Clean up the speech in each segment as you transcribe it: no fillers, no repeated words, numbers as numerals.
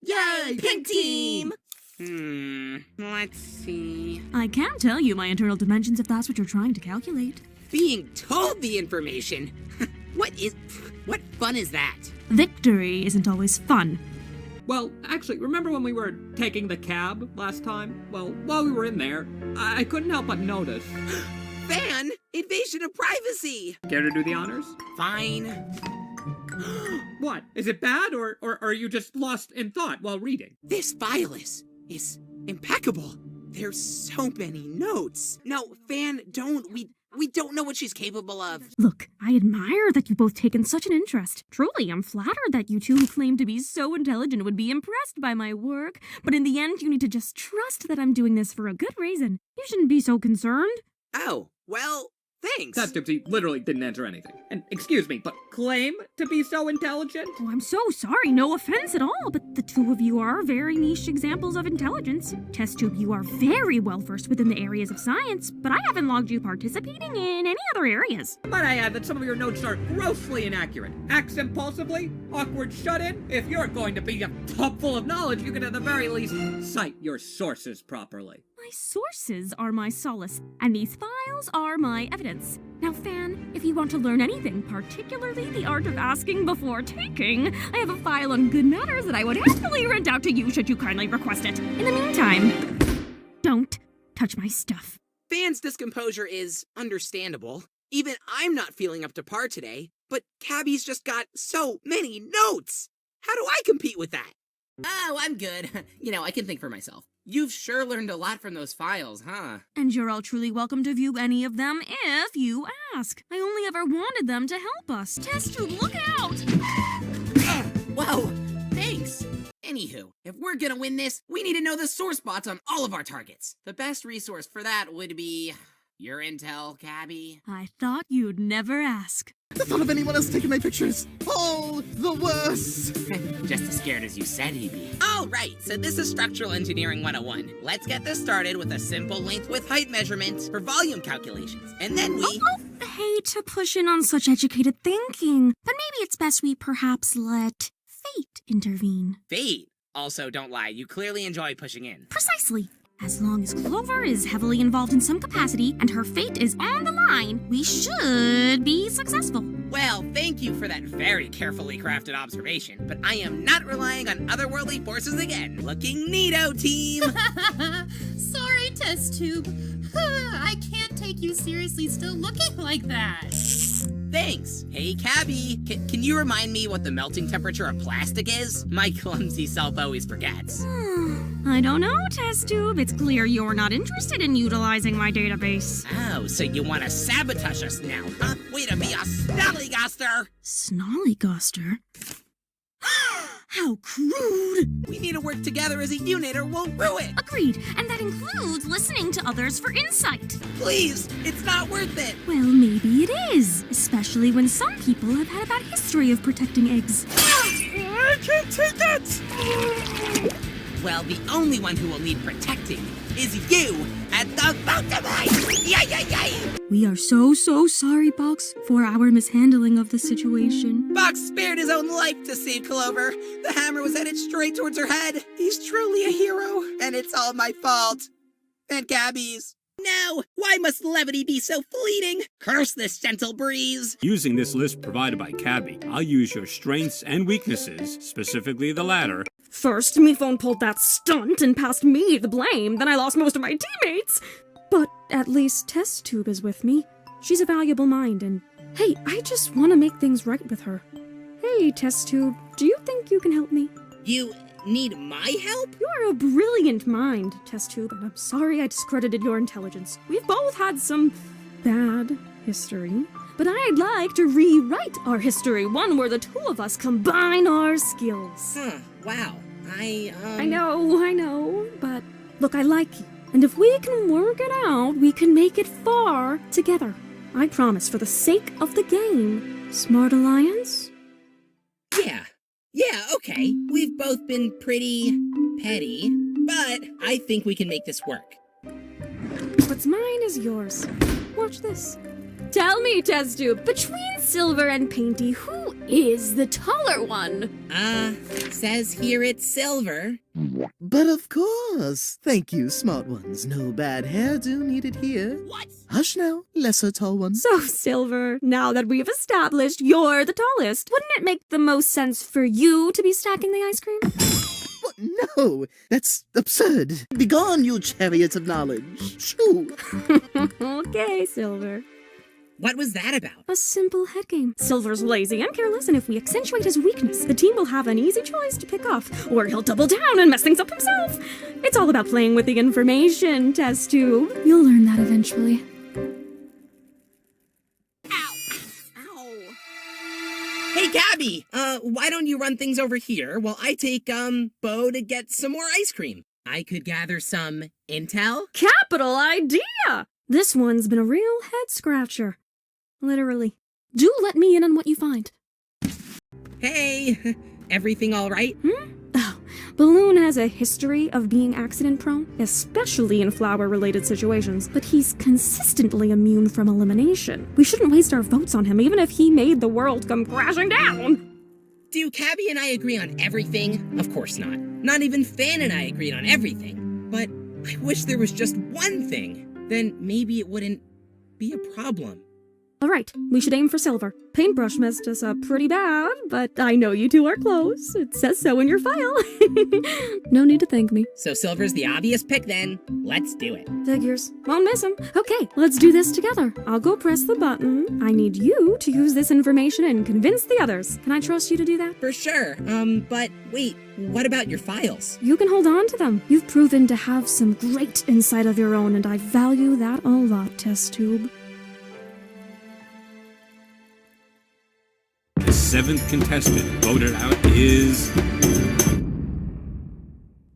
Yay, pink team! Let's see. I can tell you my internal dimensions if that's what you're trying to calculate. Being told the information? What fun is that? Victory isn't always fun. Well, actually, remember when we were taking the cab last time? Well, while we were in there, I couldn't help but notice. Fan, invasion of privacy! Care to do the honors? Fine. What? Is it bad, or are you just lost in thought while reading? This file is impeccable. There's so many notes. No, Fan, we don't know what she's capable of. Look, I admire that you've both taken such an interest. Truly, I'm flattered that you two who claim to be so intelligent would be impressed by my work. But in the end, you need to just trust that I'm doing this for a good reason. You shouldn't be so concerned. Oh, well, thanks. Test Tube literally didn't answer anything. And excuse me, but claim to be so intelligent? Oh, I'm so sorry, no offense at all, but the two of you are very niche examples of intelligence. Test Tube, you are very well versed within the areas of science, but I haven't logged you participating in any other areas. Might I add that some of your notes are grossly inaccurate. Acts impulsively, awkward shut-in. If you're going to be a tub full of knowledge, you can at the very least cite your sources properly. My sources are my solace, and these files are my evidence. Now, Fan, if you want to learn anything, particularly the art of asking before taking, I have a file on good manners that I would happily rent out to you should you kindly request it. In the meantime, don't touch my stuff. Fan's discomposure is understandable. Even I'm not feeling up to par today, but Cabby's just got so many notes. How do I compete with that? Oh, I'm good. I can think for myself. You've sure learned a lot from those files, huh? And you're all truly welcome to view any of them if you ask. I only ever wanted them to help us. Test Tube, look out! Whoa, thanks. Anywho, if we're gonna win this, we need to know the source spots on all of our targets. The best resource for that would be your intel, Cabby. I thought you'd never ask. The thought of anyone else taking my pictures! Oh, the worst! Just as scared as you said he'd be. All right, so this is Structural Engineering 101. Let's get this started with a simple length with height measurement for volume calculations. And then we... I hate to push in on such educated thinking, but maybe it's best we perhaps let fate intervene. Fate. Also, don't lie, you clearly enjoy pushing in. Precisely. As long as Clover is heavily involved in some capacity and her fate is on the line, we should be successful. Well, thank you for that very carefully crafted observation, but I am not relying on otherworldly forces again. Looking neato, team! Sorry, Test Tube. I can't take you seriously still looking like that. Thanks. Hey, Cabby, can you remind me what the melting temperature of plastic is? My clumsy self always forgets. I don't know, Test Tube. It's clear you're not interested in utilizing my database. Oh, so you want to sabotage us now, huh? Way to be a snollygoster! Snollygoster? How crude! We need to work together as a unit or we'll rue it! Agreed, and that includes listening to others for insight. Please, it's not worth it! Well, maybe it is, especially when some people have had a bad history of protecting eggs. I can't take it! Well, the only one who will need protecting is you at the Valkyrie! Yay, yay, yay! We are so sorry, Box, for our mishandling of the situation. Box spared his own life to save Clover. The hammer was headed straight towards her head. He's truly a hero, and it's all my fault. And Cabby's. No! Why must levity be so fleeting? Curse this gentle breeze! Using this list provided by Cabby, I'll use your strengths and weaknesses, specifically the latter. First, me phone pulled that stunt and passed me the blame, then I lost most of my teammates. But at least Test Tube is with me. She's a valuable mind, and hey, I just want to make things right with her. Hey, Test Tube, do you think you can help me? You need my help? You're a brilliant mind, Test Tube, and I'm sorry I discredited your intelligence. We've both had some bad history, but I'd like to rewrite our history, one where the two of us combine our skills. Wow. I know, but look, I like you. And if we can work it out, we can make it far together. I promise, for the sake of the game. Smart alliance? Yeah, okay. We've both been pretty petty, but I think we can make this work. What's mine is yours. Watch this. Tell me, Test Tube, between Silver and Painty, who is the taller one? Says here it's Silver. But of course. Thank you, smart ones. No bad hairdo needed here. What? Hush now, lesser tall one. So, Silver, now that we've established you're the tallest, wouldn't it make the most sense for you to be stacking the ice cream? What? No, that's absurd. Begone, you chariot of knowledge. Shoo. Okay, Silver. What was that about? A simple head game. Silver's lazy and careless, and if we accentuate his weakness, the team will have an easy choice to pick off, or he'll double down and mess things up himself. It's all about playing with the information, Test Tube. You'll learn that eventually. Ow. Hey, Cabby! Why don't you run things over here while I take, Bo to get some more ice cream? I could gather some intel? Capital idea! This one's been a real head-scratcher. Literally. Do let me in on what you find. Hey! Everything all right? Oh, Balloon has a history of being accident-prone, especially in flower-related situations, but he's consistently immune from elimination. We shouldn't waste our votes on him, even if he made the world come crashing down! Do Cabby and I agree on everything? Of course not. Not even Fan and I agreed on everything. But I wish there was just one thing. Then maybe it wouldn't be a problem. All right, we should aim for Silver. Paintbrush messed us up pretty bad, but I know you two are close. It says so in your file. No need to thank me. So Silver's the obvious pick then. Let's do it. Figures. Won't miss him. Okay, let's do this together. I'll go press the button. I need you to use this information and convince the others. Can I trust you to do that? For sure. But wait, what about your files? You can hold on to them. You've proven to have some great insight of your own, and I value that a lot, Test Tube. The seventh contestant voted out is...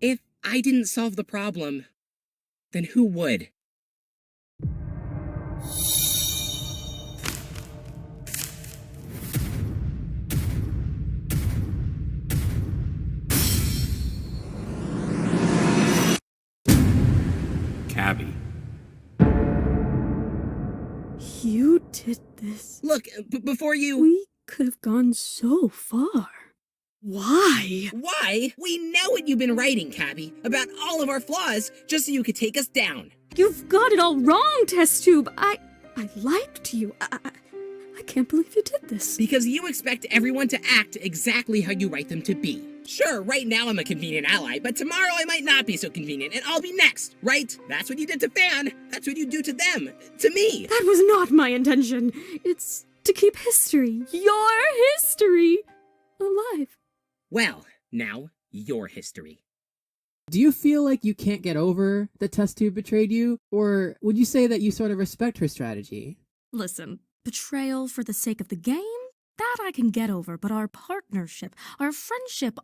If I didn't solve the problem, then who would? Cabby. You did this. Look, before you... We could have gone so far. Why? Why? We know what you've been writing, Cabby, about all of our flaws, just so you could take us down. You've got it all wrong, Test Tube. I liked you. I can't believe you did this. Because you expect everyone to act exactly how you write them to be. Sure, right now I'm a convenient ally, but tomorrow I might not be so convenient, and I'll be next, right? That's what you did to Fan. That's what you do to them. To me. That was not my intention. It's to keep history, your history, alive. Well, now, your history. Do you feel like you can't get over that Test Tube betrayed you? Or would you say that you sort of respect her strategy? Listen, betrayal for the sake of the game? That I can get over, but our partnership, our friendship,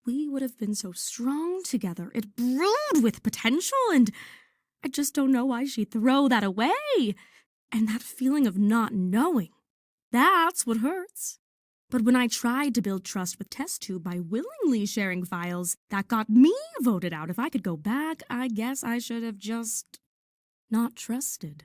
we would have been so strong together. It brewed with potential, and I just don't know why she'd throw that away. And that feeling of not knowing, that's what hurts. But when I tried to build trust with Test Tube by willingly sharing files, that got me voted out. If I could go back, I guess I should have just not trusted.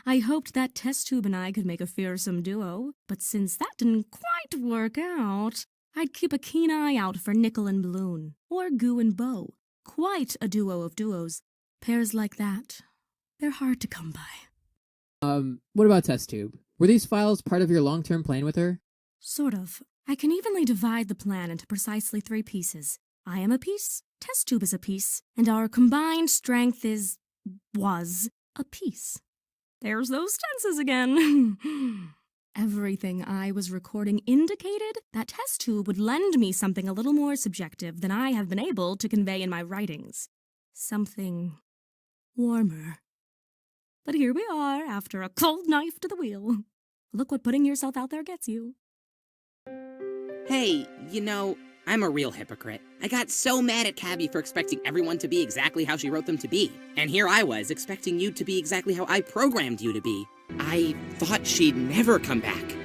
I hoped that Test Tube and I could make a fearsome duo, but since that didn't quite work out, I'd keep a keen eye out for Nickel and Balloon, or Goo and Bo. Quite a duo of duos. Pairs like that, they're hard to come by. What about Test Tube? Were these files part of your long-term plan with her? Sort of. I can evenly divide the plan into precisely 3 pieces. I am a piece, Test Tube is a piece, and our combined strength was a piece. There's those tenses again. Everything I was recording indicated that Test Tube would lend me something a little more subjective than I have been able to convey in my writings. Something warmer. But here we are, after a cold knife to the wheel. Look what putting yourself out there gets you. Hey, I'm a real hypocrite. I got so mad at Cabby for expecting everyone to be exactly how she wrote them to be. And here I was, expecting you to be exactly how I programmed you to be. I thought she'd never come back.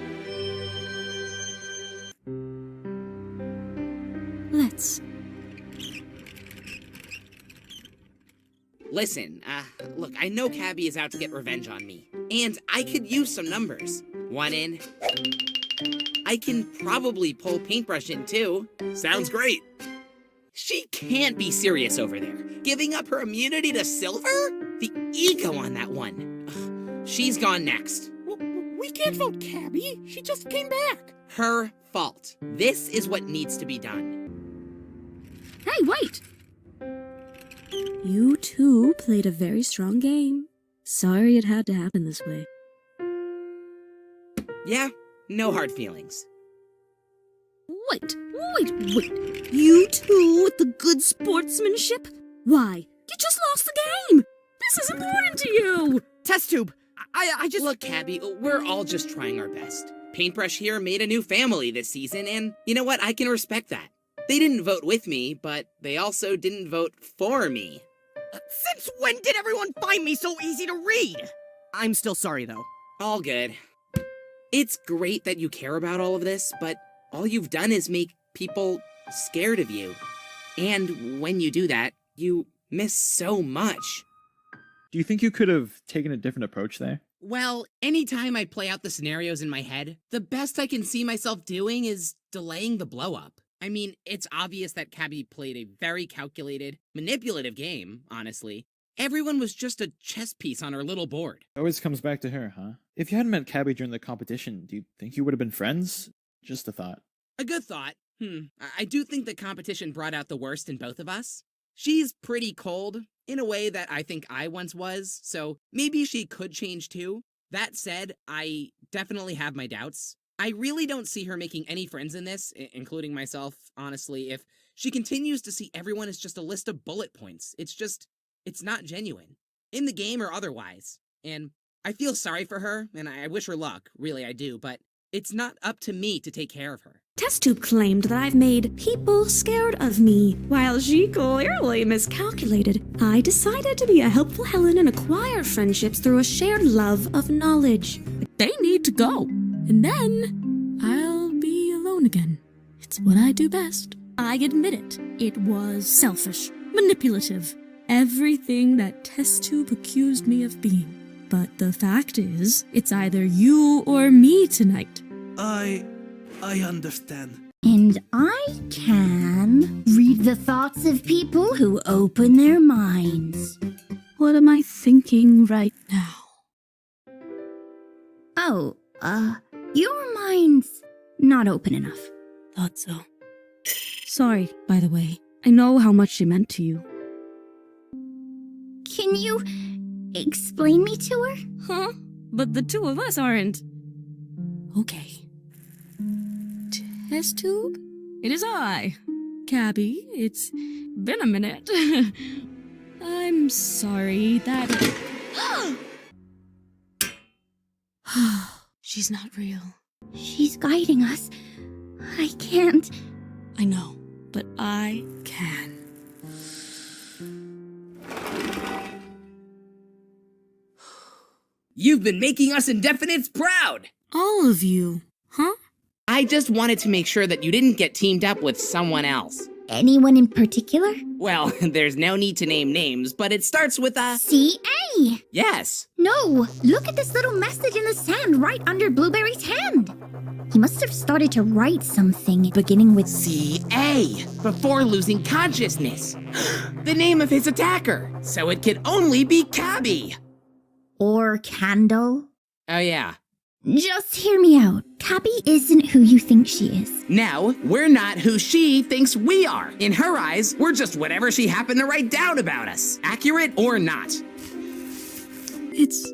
Listen, look, I know Cabby is out to get revenge on me, and I could use some numbers. 1 in. I can probably pull Paintbrush in, too. Sounds great. She can't be serious over there. Giving up her immunity to Silver? The ego on that one. Ugh, she's gone next. We can't vote Cabby. She just came back. Her fault. This is what needs to be done. Hey, wait! You two played a very strong game. Sorry it had to happen this way. Yeah, no hard feelings. Wait. You two with the good sportsmanship? Why? You just lost the game! This is important to you! Test Tube, I just... Look, Cabby, we're all just trying our best. Paintbrush here made a new family this season, and you know what? I can respect that. They didn't vote with me, but they also didn't vote for me. Since when did everyone find me so easy to read? I'm still sorry, though. All good. It's great that you care about all of this, but all you've done is make people scared of you. And when you do that, you miss so much. Do you think you could have taken a different approach there? Well, anytime I play out the scenarios in my head, the best I can see myself doing is delaying the blow-up. I mean, it's obvious that Cabby played a very calculated, manipulative game, honestly. Everyone was just a chess piece on her little board. It always comes back to her, huh? If you hadn't met Cabby during the competition, do you think you would have been friends? Just a thought. A good thought. I do think the competition brought out the worst in both of us. She's pretty cold, in a way that I think I once was, so maybe she could change too. That said, I definitely have my doubts. I really don't see her making any friends in this, including myself, honestly. If she continues to see everyone as just a list of bullet points, it's not genuine. In the game or otherwise. And I feel sorry for her, and I wish her luck, really I do, but it's not up to me to take care of her. Test Tube claimed that I've made people scared of me, while she clearly miscalculated. I decided to be a helpful Helen and acquire friendships through a shared love of knowledge. They need to go, and then I'll be alone again. It's what I do best. I admit it. It was selfish, manipulative, everything that Test Tube accused me of being. But the fact is, it's either you or me tonight. I understand. And I can read the thoughts of people who open their minds. What am I thinking right now? Oh, your mind's not open enough. Thought so. Sorry, by the way. I know how much she meant to you. Can you explain me to her? Huh? But the two of us aren't. Okay. Test Tube? It is I. Cabby, it's been a minute. I'm sorry that... She's not real. She's guiding us. I can't... I know, but I can. You've been making us indefinites proud! All of you, huh? I just wanted to make sure that you didn't get teamed up with someone else. Anyone in particular? Well, there's no need to name names, but it starts with a... C.A. Yes. No, look at this little message in the sand right under Blueberry's hand. He must have started to write something beginning with C.A. before losing consciousness. The name of his attacker. So it could only be Cabby. Or Candle. Oh, yeah. Just hear me out. Cabby isn't who you think she is. Now, we're not who she thinks we are. In her eyes, we're just whatever she happened to write down about us. Accurate or not. It's